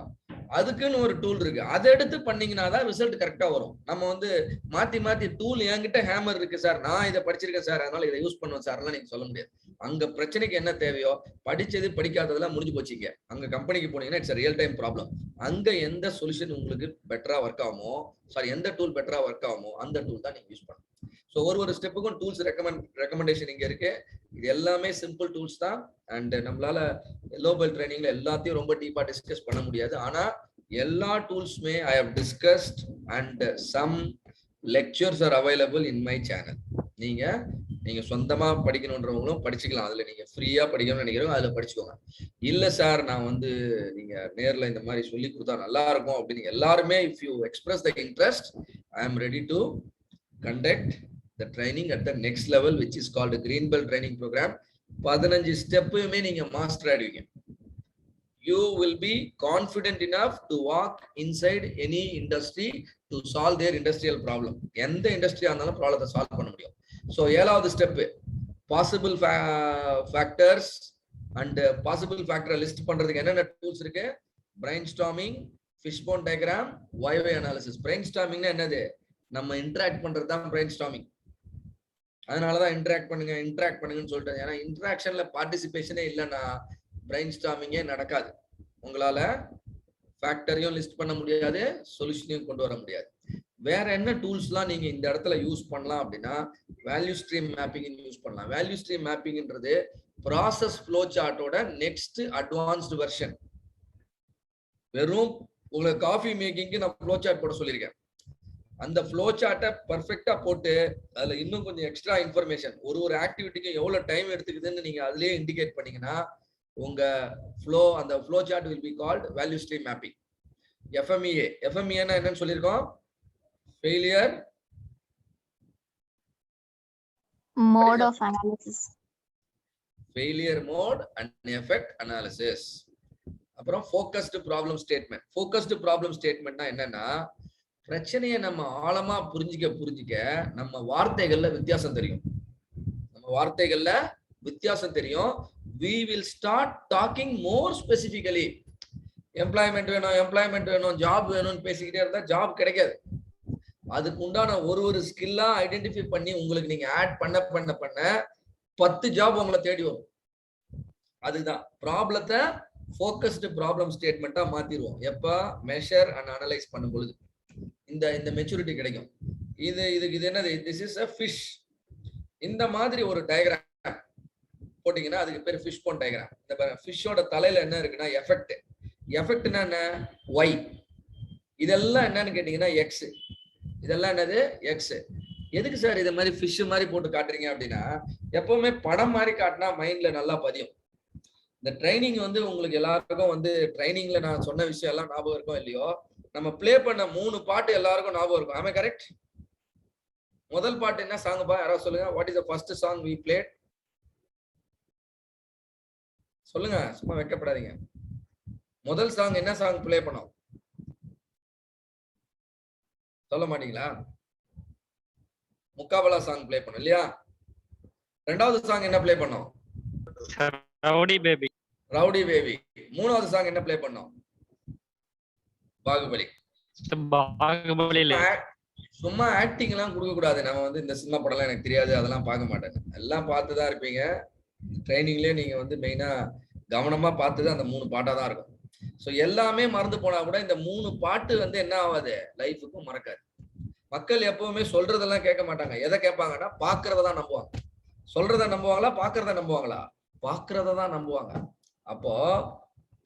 அதுக்குன்னு ஒரு டூல் இருக்கு. அதை எடுத்து பண்ணீங்கன்னா தான் ரிசல்ட் கரெக்டா வரும். நம்ம வந்து மாத்தி டூல், என்கிட்ட ஹேமர் இருக்கு சார், நான் இதை படிச்சிருக்கேன் சார், அதனால இதை யூஸ் பண்ணுவேன் சார், நீங்க சொல்ல முடியாது. அங்க பிரச்சனைக்கு என்ன தேவையோ, படிச்சது படிக்காததெல்லாம் முடிஞ்சு போச்சுங்க. அங்க கம்பெனிக்கு போனீங்கன்னா இட்ஸ் ரியல் டைம் ப்ராப்ளம். அங்க எந்த சொல்யூஷன் உங்களுக்கு பெட்டரா ஒர்க் ஆகுமோ, சாரி எந்த டூல் பெட்டரா ஒர்க் ஆகுமோ அந்த டூல் தான் நீங்க யூஸ் பண்ணணும். ஸோ ஒரு ஸ்டெப்புக்கும் டூல்ஸ் ரெக்கமெண்டேஷன் இங்க இருக்கு. இது எல்லாமே சிம்பிள் டூல்ஸ் தான். அண்ட் நம்மளால லோபல் ட்ரைனிங்ல எல்லாத்தையும் ரொம்ப டீப்பா டிஸ்கஸ் பண்ண முடியாது. ஆனா எல்லா டூல்ஸுமே I have discussed and some lectures are available in my channel. நீங்க சொந்தமா படிக்கணுன்றவங்களும் படிச்சுக்கலாம். அதுல நீங்க ஃப்ரீயா படிக்கணும்னு நினைக்கிறவங்க அதுல படிச்சுக்கோங்க. இல்ல சார் நான் வந்து நீங்க நேர்ல இந்த மாதிரி சொல்லி கொடுத்தா நல்லா இருக்கும் அப்படின்னு எல்லாருமே if you express the interest, I am ready to conduct the training at the next level which is called a green belt training program. 15 ஸ்டெப்புமே நீங்க master ஆடுவீங்க. You will be confident enough to walk inside any industry to solve their industrial problem. எந்த இண்டஸ்ட்ரியா இருந்தாலும் ப்ராப்ளத்தை சால்வ் பண்ண முடியும். ஸோ 7வது step, possible factors and possible ஃபேக்டரை லிஸ்ட் பண்றதுக்கு என்னென்ன டூல்ஸ் இருக்கு? Brainstorming, fishbone diagram, YY அனாலிசிஸ். பிரைன் ஸ்டார்மிங்னா என்னது? நம்ம இன்டராக்ட் பண்றது தான் பிரைன் ஸ்டார்மிங். அதனாலதான் இன்டராக்ட் பண்ணுங்கன்னு சொல்லிட்டேன். ஏன்னா இன்டராக்ஷன்ல பார்ட்டிசிபேஷனே இல்லைன்னா பிரைன் ஸ்டார்மிங்கே நடக்காது. உங்களால ஃபேக்டரையும் லிஸ்ட் பண்ண முடியாது, சொல்யூஷனையும் கொண்டு வர முடியாது. வேற என்ன டூல்ஸ்லாம் நீங்க இந்த இடத்துல யூஸ் பண்ணலாம் அப்படின்னா, வேல்யூ ஸ்ட்ரீம் மேப்பிங் யூஸ் பண்ணலாம். வேல்யூ ஸ்ட்ரீம் மேப்பிங்ன்றது ப்ராசஸ் ஃப்ளோ சார்ட்டோட நெக்ஸ்ட் அட்வான்ஸ்டு வெர்ஷன். வெறும் உங்களுக்கு காஃபி மேக்கிங்க்கு நான் ஃப்ளோ சார்ட் போட சொல்லியிருக்கேன். அந்த ஃப்ளோ சார்ட்டை பர்ஃபெக்டா போட்டு அதுல இன்னும் கொஞ்சம் எக்ஸ்ட்ரா இன்ஃபர்மேஷன் ஒரு ஆக்டிவிட்டிக்கு எவ்வளவு டைம் எடுத்துக்குதுன்னு நீங்க அதுலயே இண்டிகேட் பண்ணீங்கன்னா உங்க அந்த flow chart will be called value stream mapping. FMEA என்னன்னு சொல்லியிருக்கோம்? Failure Mode of analysis. Failure mode and effect analysis. அப்புறம் focused problem statement. Focused problem ஸ்டேட்மெண்ட்னா என்னன்னா, பிரச்சனையை நம்ம ஆழமா புரிஞ்சிக்க நம்ம வார்த்தைகள்ல வித்தியாசம் தெரியும். We will start talking more specifically. Employment வேணும், ஜாப் வேணும்னு பேசிக்கிட்டே இருந்தா ஜாப் கிடைக்காது. அதுக்கு உண்டான ஒரு ஸ்கில்லா ஐடென்டிஃபை பண்ணி உங்களுக்கு நீங்க ஆட் பண்ண 10 ஜாப் உங்களை தேடி வரும். அதுதான் ப்ராப்ளத்தை ஃபோக்கஸ்டு ப்ராப்ளம் ஸ்டேட்மெண்ட்டா மாத்திடுவோம். எப்ப மெஷர் அண்ட் அனலைஸ் பண்ணும் பொழுது இந்த மெச்சூரிட்டி கிடைக்கும். இது என்னது? This is a fish. இந்த மாதிரி ஒரு டயக்ராம் போட்டீங்கன்னா அதுக்கு பேர் ஃபிஷ் போன் டயக்ராம். இந்த ஃபிஷ்ஷோட தலையில என்ன இருக்குன்னா எஃபெக்ட்னா என்ன? ஒய். இதெல்லாம் என்னன்னு கேட்டீங்கன்னா எக்ஸ். இதெல்லாம் என்னது? எக்ஸ். எதுக்கு சார் இது மாதிரி ஃபிஷ் மாதிரி போட்டு காட்டுறீங்க அப்படின்னா, எப்பவுமே படம் மாதிரி காட்டினா மைண்ட்ல நல்லா பதியும். இந்த ட்ரைனிங் உங்களுக்கு எல்லாருக்கும் ட்ரைனிங்ல நான் சொன்ன விஷயம் எல்லாம் ஞாபகம் இருக்கும் இல்லையோ? நம்ம பிளே பண்ண 3 பாட்டு எல்லாருக்கும் ஞாபகம் இருக்கும். ஆமா, கரெக்ட்? முதல் பாட்டு என்ன சாங்பா? யாராவது சொல்லுங்க. What is the first song we played? சொல்லுங்க, சும்மா வெக்கப்படாதீங்க. முதல் சாங் என்ன சாங் பிளே பண்ணோம்? சொல்ல மாட்டீங்களா? முக்காபலா சாங் பிளே பண்ணோம் இல்லையா? ரெண்டாவது சாங் என்ன பிளே பண்ணோம்? Rowdy baby. மூணாவது சாங் என்ன பிளே பண்ணோம்? பாகுபலி. சும்மா ஆக்டிங் எல்லாம் கொடுக்க கூடாது. நம்ம இந்த சினிமா படம் எல்லாம் எனக்கு தெரியாது, அதெல்லாம் பார்க்க மாட்டேன். எல்லாம் பார்த்துதான் இருப்பீங்க. ட்ரைனிங்லயே நீங்க மெயினா கவனமா பார்த்தது அந்த 3 பாட்டா தான் இருக்கும். ஸோ எல்லாமே மறந்து போனா கூட இந்த 3 பாட்டு என்ன ஆகாது, லைஃபுக்கும் மறக்காது. மக்கள் எப்பவுமே சொல்றதெல்லாம் கேட்க மாட்டாங்க. எதை கேட்பாங்கன்னா பாக்குறதான் நம்புவாங்க. சொல்றத நம்புவாங்களா, பாக்குறத நம்புவாங்களா? பாக்குறத தான் நம்புவாங்க. அப்போ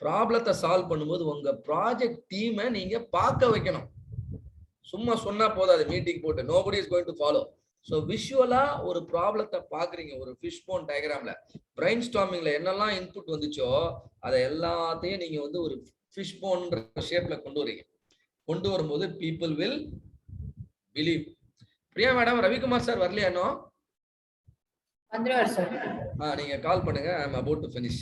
ப்ராப்ளத்தை சால்வ் பண்ணும்போது உங்க ப்ராஜெக்ட் டீமை நீங்க பார்க்க வைக்கணும். சும்மா சொன்னா போதாது மீட்டிங் போட்டு. Nobody is going to follow. So விஷுவலா ஒரு ப்ராப்ளத்தை பாக்குறீங்க. ஒரு ஃபிஷ் போன் டயக்ராம்ல பிரைன் ஸ்டார்மிங்ல என்னெல்லாம் இன்புட் வந்துச்சோ அதை எல்லாத்தையும் நீங்க ஒரு ஃபிஷ் போன்ற ஷேப்ல கொண்டு வரும்போது people will believe. Priya madam, Ravikumar sir வரலையா இன்னும்? நீங்க கால் பண்ணுங்க. ஐ அம் அபௌட் டு ஃபினிஷ்.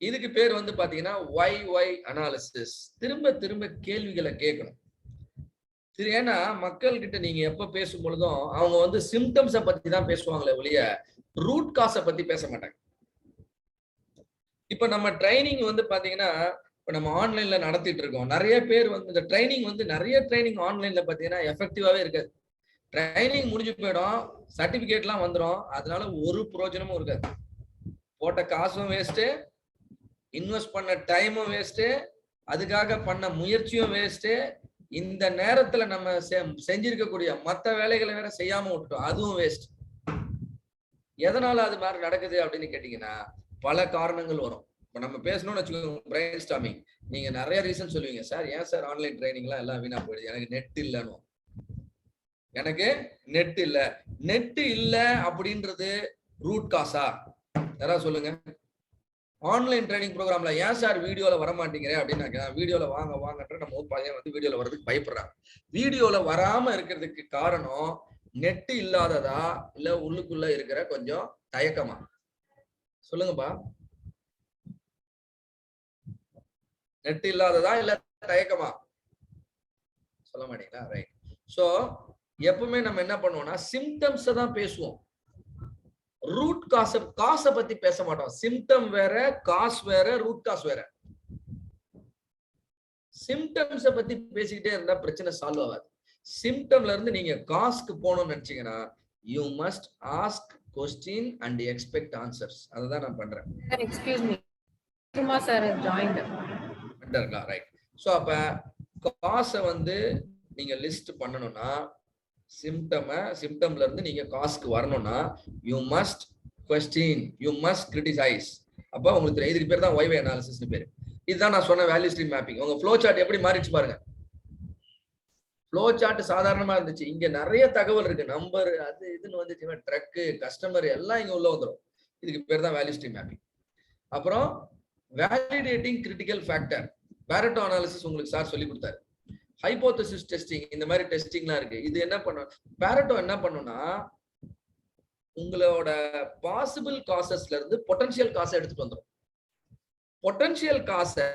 இதுக்கு பேர் பாத்தீங்கன்னா ஒய் அனாலிசிஸ். திரும்ப கேள்விகளை கேட்கணும். சரி, ஏன்னா மக்கள் கிட்ட நீங்க எப்ப பேசும் பொழுதும் அவங்க சிம்டம்ஸை பத்தி தான் பேசுவாங்களே ஒழிய ரூட் காஸை பத்தி பேச மாட்டாங்க. இப்ப நம்ம ட்ரைனிங் பாத்தீங்கன்னா இப்ப நம்ம ஆன்லைன்ல நடத்திட்டு இருக்கோம். நிறைய பேர் இந்த ட்ரைனிங் நிறைய ட்ரைனிங் ஆன்லைன்ல பாத்தீங்கன்னா எஃபெக்டிவாவே இருக்காது. ட்ரைனிங் முடிஞ்சு போயிடும், சர்டிபிகேட்லாம் வந்துடும், அதனால ஒரு பிரயோஜனமும் இருக்காது. போட்ட காசும் வேஸ்ட்டு, இன்வெஸ்ட் பண்ண டைமும் வேஸ்ட்டு, அதுக்காக பண்ண முயற்சியும் வேஸ்ட்டு. இந்த நேரத்துல நம்ம செஞ்சிருக்கக்கூடிய மற்ற வேலைகளை வேற செய்யாம விட்டுட்டோம், அதுவும் வேஸ்ட். எதனால அது மாதிரி நடக்குது அப்படின்னு கேட்டீங்கன்னா பல காரணங்கள் வரும். இப்ப நம்ம பேசணும்னு வச்சுக்கோங்க, பிரைன் ஸ்டார்மிங், நீங்க நிறைய ரீசன் சொல்லுவீங்க. சார் ஏன் சார் ஆன்லைன் ட்ரைனிங்லாம் எல்லாம் வீணா போயிடுது? எனக்கு நெட் இல்லைன்னு. நெட் இல்ல அப்படின்றது ரூட் காசா? யாராவது சொல்லுங்க. ஆன்லைன் ட்ரைனிங் ப்ரோக்ராம்ல ஏன் சார் வீடியோல வர மாட்டேங்கிறேன் அப்படின்னு வீடியோல வாங்கன்ற நம்ம பையன் வீடியோல வர்றதுக்கு பயப்படுறாங்க. வீடியோல வராம இருக்கிறதுக்கு காரணம் நெட் இல்லாததா இல்ல உள்ளுக்குள்ள இருக்கிற கொஞ்சம் தயக்கமா? சொல்லுங்கப்பா. நெட் இல்லாததா இல்ல தயக்கமா? சொல்ல மாட்டீங்களா? ரைட். சோ எப்பவுமே நம்ம என்ன பண்ணுவோம்னா சிம்டம்ஸ் தான் பேசுவோம். ரூட் காசை பத்தி பேச மாட்டோம். சிம்டம் வேற, காஸ் வேற, ரூட் காஸ் வேற. சிம்டம்ஸை பத்தி பேசிக்கிட்டே இருந்தா பிரச்சனை சால்வ் ஆகாது. சிம்டம்ல இருந்து நீங்க காஸ்க்கு போகணும்னு நினைச்சீங்கன்னா you must ask question and expect answers. அதுதான் நான் பண்றேன். எக்ஸ்கியூஸ் மீ, சும்மா சார் ஜாயின்ட் பண்றீங்களா? ரைட். சோ அப்ப காசை நீங்க லிஸ்ட் பண்ணணும்னா சிம்டம்ல இருந்து நீங்க காஸ்க்கு வரணும்னா you must question, you must criticise. அப்ப உங்களுக்கு இதுக்கு பேர் தான் ஒய்வே அனாலிசிஸ்னு பேரு. இதுதான் நான் சொன்ன வேல்யூ ஸ்ட்ரீம் மேப்பிங். உங்க ஃப்ளோ சார்ட் எப்படி மாறிடுச்சு பாருங்க. ஃப்ளோ சார்ட் சாதாரணமா இருந்துச்சு, இங்க நிறைய தகவல் இருக்கு, நம்பர் அது இதுன்னு வந்துச்சு, ட்ரக் கஸ்டமர் எல்லாம் இங்க உள்ள வந்துடும். இதுக்கு பேர் தான் வேல்யூ ஸ்ட்ரீம் மேப்பிங். அப்புறம் வேலிடேட்டிங் கிரிட்டிக்கல் ஃபேக்டர், பேரட்டோ அனாலிசிஸ் உங்களுக்கு சார் சொல்லி கொடுத்தாரு. ஹைபோதசிஸ் டெஸ்டிங், இந்த மாதிரி டெஸ்டிங்லாம் இருக்கு. இது என்ன பண்ணும், பேரட்டோ என்ன பண்ணும்னா உங்களோட பாசிபிள் காசஸ்ல இருந்து பொட்டன்ஷியல் காசை எடுத்துட்டு வந்துடும். பொட்டன்ஷியல் காசை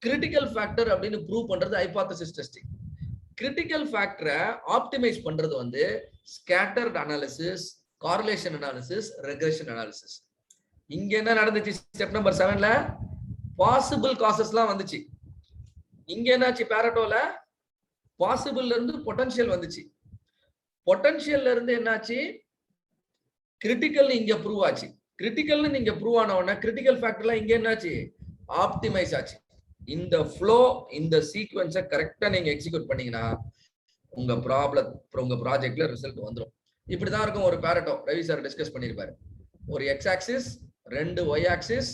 கிரிட்டிக்கல் ஃபேக்டர் அப்படின்னு ப்ரூவ் பண்றது ஹைபோதசிஸ் டெஸ்டிங். கிரிட்டிக்கல் ஃபேக்டரை ஆப்டிமைஸ் பண்றது வந்து scattered analysis, correlation analysis, regression analysis. இங்க என்ன நடந்துச்சு, ஸ்டெப் நம்பர் 7ல பாசிபிள் காசஸ்லாம் வந்துச்சு. இங்க என்னாச்சு, பேரட்டோல பாசிபிள்ல இருந்து பொட்டன்ஷியல் வந்துச்சு. பொட்டன்ஷியல்ல இருந்து என்னாச்சு, கிரிட்டிக்கல் இங்க ப்ரூவ் ஆச்சு. கிரிட்டிக்கல்னு நீங்க ப்ரூவ் ஆன உடனே கிரிட்டிக்கல் ஃபேக்டர்லாம் இங்க என்னாச்சு, ஆப்டிமைஸ் ஆச்சு. இந்த ஃப்ளோ, இந்த சீக்வென்ஸை கரெக்டா நீங்க எக்ஸிக்யூட் பண்ணீங்கன்னா உங்க உங்க ப்ராஜெக்ட்ல ரிசல்ட் வந்துடும். இப்படிதான் இருக்கும் ஒரு பேரட்டோ. ரவி சார் டிஸ்கஸ் பண்ணிருப்பாரு. ஒரு எக்ஸ் ஆக்சிஸ், 2 ஒய் ஆக்சிஸ்,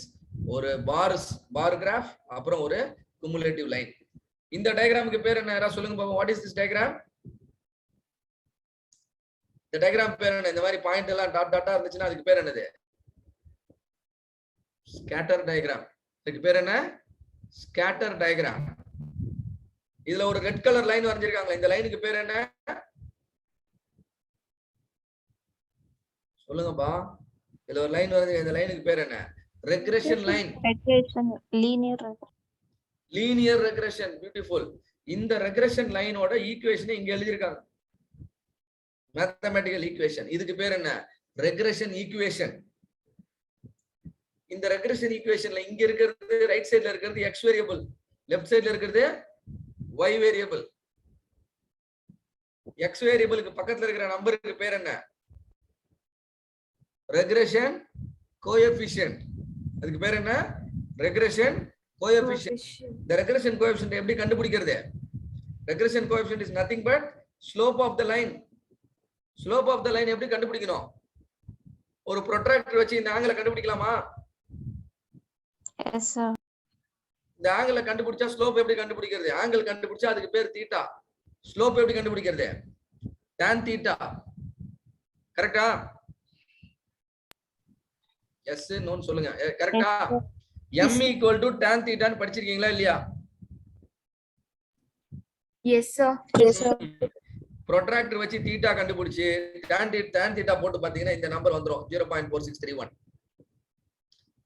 ஒரு பார் கிராஃப், அப்புறம் ஒரு குமுலேட்டிவ் லைன். இந்த டயக்ராமுக்கு பேர் என்ன, யாராவது சொல்லுங்க பாப்போம். What is this diagram? இந்த டயக்ராம் பேர் என்ன? இந்த மாதிரி பாயிண்ட் எல்லாம் டாட் டாட்டா இருந்துச்சுன்னா அதுக்கு பேர் என்னது? Scatter diagram. இதுக்கு பேர் என்ன? Scatter diagram. இதுல ஒரு ரெட் கலர் லைன் வரைஞ்சிருக்காங்க. இந்த லைனுக்கு பேர் என்ன சொல்லுங்கப்பா? இதுல ஒரு லைன் வரைஞ்சிருக்க, இந்த லைனுக்கு பேர் என்ன? Regression line. Linear regression. Beautiful. இந்த ரெக்ரெஷன் லைனோட ஈக்குவேஷனை இங்க எழுதியிருக்காங்க, மேத்தமேட்டிக்கல் ஈக்குவேஷன். இதுக்கு பேர் என்ன? Regression equation. இந்த ரெக்ரெஷன் ஈக்குவேஷன்ல இங்க இருக்கிறது ரைட் சைடுல இருக்கிறது எக்ஸ் வேரியபிள், லெஃப்ட் சைடுல இருக்கிறது ஒய் வேரியபிள். எக்ஸ் வேரியபிளுக்கு பக்கத்துல இருக்கிற நம்பருக்கு பேர் என்ன? Regression coefficient. அதுக்கு பேர் என்ன? Regression coefficient. இந்த ரெக்ரெஷன் கோஎஃபிஷியன்ட் எப்படி கண்டுபிடிக்கிறது? Regression coefficient is nothing but slope of the line. Slope of the line எப்படி கண்டுபிடிக்கணும்? ஒரு ப்ரொட்ராக்டர் வச்சு இந்த ஆங்கிளை கண்டுபிடிக்கலாமா? Yes, sir. இந்த ஆங்கிளை கண்டுபிடிச்சா ஸ்லோப் எப்படி கண்டுபிடிக்கிறது? ஆங்கிள் கண்டுபிடிச்சா அதுக்கு பேர் தீட்டா. ஸ்லோப் எப்படி கண்டுபிடிக்கிறது? tan theta. கரெக்டா? எஸ் நோன்னு சொல்லுங்க. கரெக்டா? m = tan தீட்டான்னு படிச்சிருக்கீங்களா இல்லையா? Yes, sir. ப்ரொட்ராக்டர் வச்சு தீட்டா கண்டுபிடிச்சு tan தீட்டா போட்டு பாத்தீங்கன்னா இந்த நம்பர் வந்துரும் 0.4631.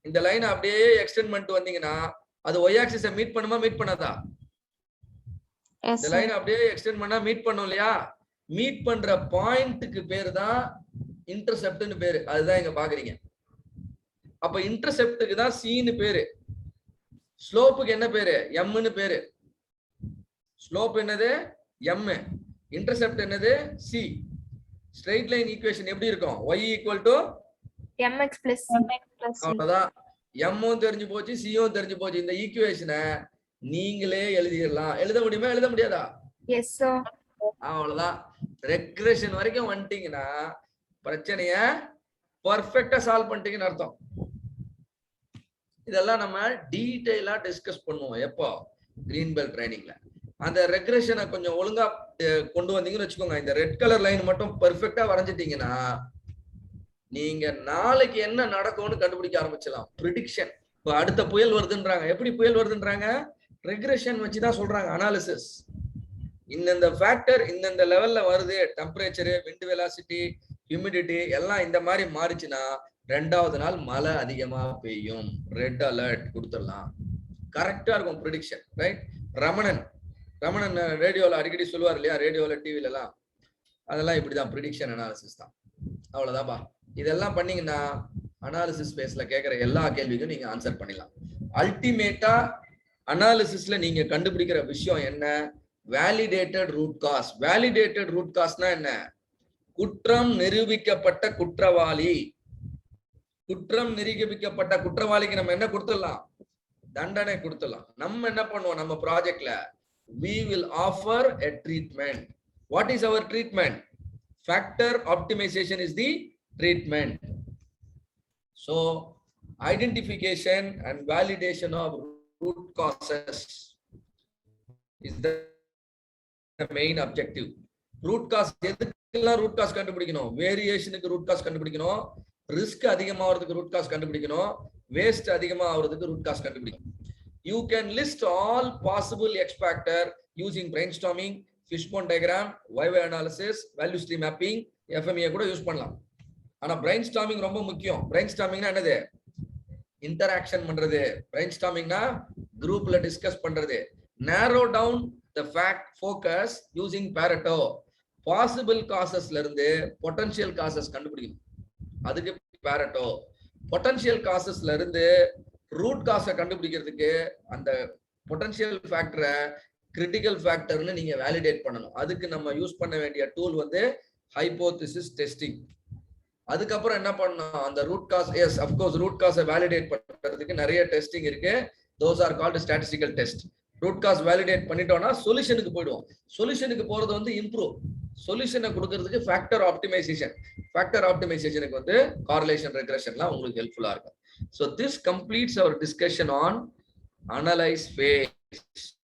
இந்த லைனை அப்படியே எக்ஸ்டெண்ட் பண்ணிட்டு வந்தீங்கன்னா அது y ஆக்சிஸை மீட் பண்ணுமா மீட் பண்ணாதா? இந்த லைனை அப்படியே எக்ஸ்டெண்ட் பண்ணா மீட் பண்ணும் இல்லையா? மீட் பண்ற பாயிண்ட்க்கு பேரு தான் இன்டர்செப்ட்னு பேரு. அதுதான் இங்க பாக்குறீங்க. அப்ப இன்டர்செப்ட்க்கு தான் c-னு பேரு. ஸ்லோப்புக்கு என்ன பேரு? m-னு பேரு. ஸ்லோப் என்னது? m. இன்டர்செப்ட் என்னது? c. ஸ்ட்ரெயிட் லைன் ஈக்குவேஷன் எப்படி இருக்கும்? y = mx plus அவ்வளவுதான். m-ம் தெரிஞ்சு போச்சு, c-ம் தெரிஞ்சு போச்சு. இந்த ஈக்குவேஷனை நீங்களே எழுதிடலாம். எழுத முடியுமா எழுத முடியாதா? Yes, sir. அவ்வளவுதான். ரெக்ரெஷன் வரைக்கும் வந்துட்டீங்கன்னா பிரச்சனைய பர்ஃபெக்ட்டா சால்வ் பண்ணிட்டீங்கன்னு அர்த்தம். இதெல்லாம் நம்ம டீடைலா டிஸ்கஸ் பண்ணுவோம். எப்போ? கிரீன் பெல்ட் ட்ரைனிங்ல. அந்த ரெக்ரெஷனை கொஞ்சம் ஒழுங்கா கொண்டு வந்தீங்கன்னு வச்சுக்கோங்க. இந்த ரெட் கலர் லைன் மட்டும் பெர்ஃபெக்ட்டா வரைஞ்சிட்டீங்கன்னா நீங்க நாளைக்கு என்ன நடக்கும்னு கண்டுபிடிக்க ஆரம்பிச்சலாம். ப்ரிடிக்ஷன். இப்போ அடுத்த புயல் வருதுன்றாங்க. எப்படி புயல் வருதுன்றாங்க? ரெக்ரெஷன் வச்சுதான் சொல்றாங்க. அனாலிசிஸ். இந்த ஃபேக்டர் இந்த லெவல்ல வருது, டெம்பரேச்சர், விண்ட் வெலாசிட்டி, ஹியூமிடிட்டி எல்லாம் இந்த மாதிரி மாறிச்சுன்னா 2வது நாள் மழை அதிகமா பெய்யும், ரெட் அலர்ட் கொடுத்துடலாம். கரெக்டா இருக்கும் ப்ரிடிக்ஷன். ரைட்? ரமணன் ரேடியோல அடிக்கடி சொல்லுவார் இல்லையா? ரேடியோல டிவில எல்லாம் அதெல்லாம் இப்படிதான் ப்ரிடிக்ஷன் அனாலிசிஸ் தான். அவ்வளவுதான்பா. இதெல்லாம் பண்ணீங்கன்னா அனாலிசிஸ் ஸ்பேஸ்ல கேட்கிற எல்லா கேள்விக்கும் நீங்க ஆன்சர் பண்ணிடலாம். அல்டிமேட்டா அனாலிசிஸ்ல நீங்க கண்டுபிடிக்கிற விஷயம் என்ன? Validated root cause. Validated root காஸ்னா என்ன? குற்றம் நிரூபிக்கப்பட்ட குற்றவாளி. குற்றம் நிரூபிக்கப்பட்ட குற்றவாளிக்கு நம்ம என்ன கொடுத்துடலாம்? தண்டனை கொடுத்துடலாம். நம்ம என்ன பண்ணுவோம்? நம்ம ப்ராஜெக்ட்ல we will offer a treatment. What is our treatment? Factor optimization is the treatment. So identification and validation of root causes is the main objective. Root cause எதுக்கெல்லாம் root cause கண்டுபிடிக்கணும்? வேரியேஷனுக்கு root cause கண்டுபிடிக்கணும், ரிஸ்க் அதிகமாகிறதுக்கு root cause கண்டுபிடிக்கணும், வேஸ்ட் அதிகமாகிறதுக்கு root cause கண்டுபிடிக்கணும். You can list all possible X factor using brainstorming, fishbone diagram, Y-Y analysis, value stream mapping, FMEA கூட யூஸ் பண்ணலாம். ஆனா brainstorming ரொம்ப முக்கியம். brainstormingனா என்னது? இன்டராக்ஷன் பண்றது. brainstormingனா குரூப்ல டிஸ்கஸ் பண்றது. narrow down the fact focus using Pareto. possible causesல இருந்து potential causes கண்டுபிடிக்கணும். அதுக்கு Pareto. potential causesல இருந்து root cause கண்டுபிடிக்கிறதுக்கு அந்த potential factor critical factorன்னு நீங்க validate பண்ணணும். அதுக்கு நம்ம யூஸ் பண்ண வேண்டிய டூல் வந்து hypothesis testing. அதுக்கப்புறம் என்ன பண்ணணும்? அந்த root cause, yes of course root cause validate பண்றதுக்கு நிறைய டெஸ்டிங் இருக்கு. those are called statistical test. root cause validate பண்ணிட்டோம்னா சொல்யூஷனுக்கு போய்டுவோம். சொல்யூஷனுக்கு போறது வந்து இம்ப்ரூவ். சொல்யூஷனை கொடுக்கிறதுக்கு ஃபேக்டர் ஆப்டிமைசேஷன். ஃபேக்டர் ஆப்டிமைசேஷனுக்கு வந்து காரிலேஷன் ரெக்ரெஷன்லாம் உங்களுக்கு ஹெல்ப்ஃபுல்லா இருக்கும். So this completes our discussion on analyze phase.